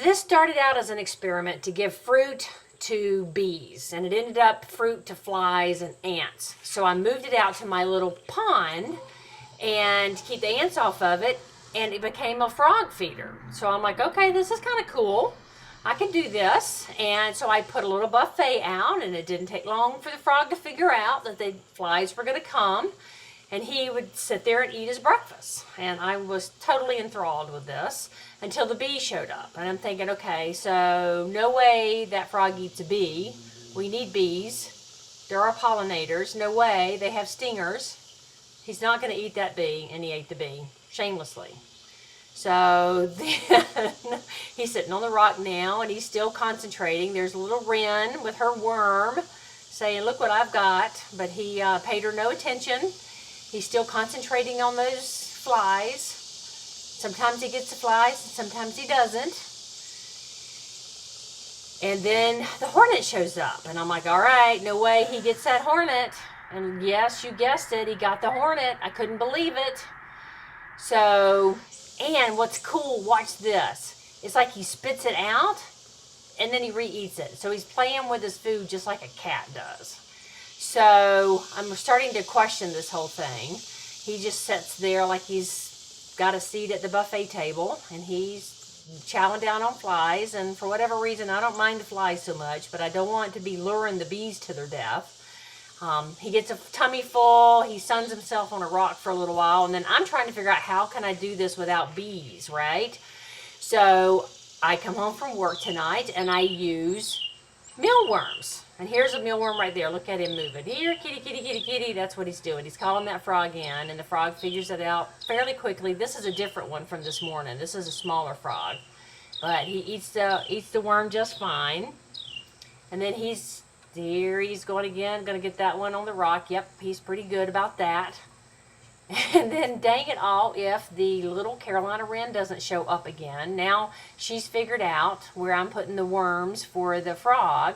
this started out as an experiment to give fruit to bees, and it ended up fruit to flies and ants. So I moved it out to my little pond and to keep the ants off of it, and it became a frog feeder. So I'm like, okay, this is kind of cool. I can do this. And so I put a little buffet out, and it didn't take long for the frog to figure out that the flies were going to come, and he would sit there and eat his breakfast. And I was totally enthralled with this until the bee showed up. And I'm thinking, okay, so no way that frog eats a bee. We need bees. There are pollinators. No way. They have stingers. He's not going to eat that bee, and he ate the bee, shamelessly. So then he's sitting on the rock now, and he's still concentrating. There's a little wren with her worm saying, look what I've got. But he paid her no attention. He's still concentrating on those flies. Sometimes he gets the flies, and sometimes he doesn't. And then the hornet shows up, and I'm like, all right, no way he gets that hornet. And yes, you guessed it, he got the hornet. I couldn't believe it. So, and what's cool, watch this. It's like he spits it out, and then he re-eats it. So he's playing with his food just like a cat does. So I'm starting to question this whole thing. He just sits there like he's got a seat at the buffet table, and he's chowing down on flies. And for whatever reason, I don't mind the flies so much, but I don't want to be luring the bees to their death. He gets a tummy full, he suns himself on a rock for a little while, and then I'm trying to figure out how can I do this without bees, right? So I come home from work tonight, and I use mealworms. And here's a mealworm right there. Look at him moving. Here, kitty, kitty, kitty, kitty. That's what he's doing. He's calling that frog in, and the frog figures it out fairly quickly. This is a different one from this morning. This is a smaller frog. But he eats the worm just fine. And then here he's going again. Going to get that one on the rock. Yep, he's pretty good about that. And then dang it all if the little Carolina wren doesn't show up again. Now she's figured out where I'm putting the worms for the frog.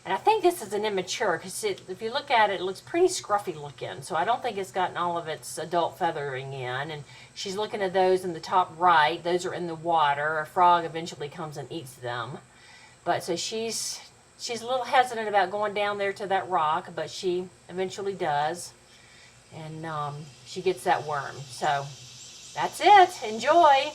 And I think this is an immature, because if you look at it, it looks pretty scruffy looking. So I don't think it's gotten all of its adult feathering in. And she's looking at those in the top right. Those are in the water. A frog eventually comes and eats them. But so she's a little hesitant about going down there to that rock, but she eventually does. And she gets that worm. So that's it. Enjoy.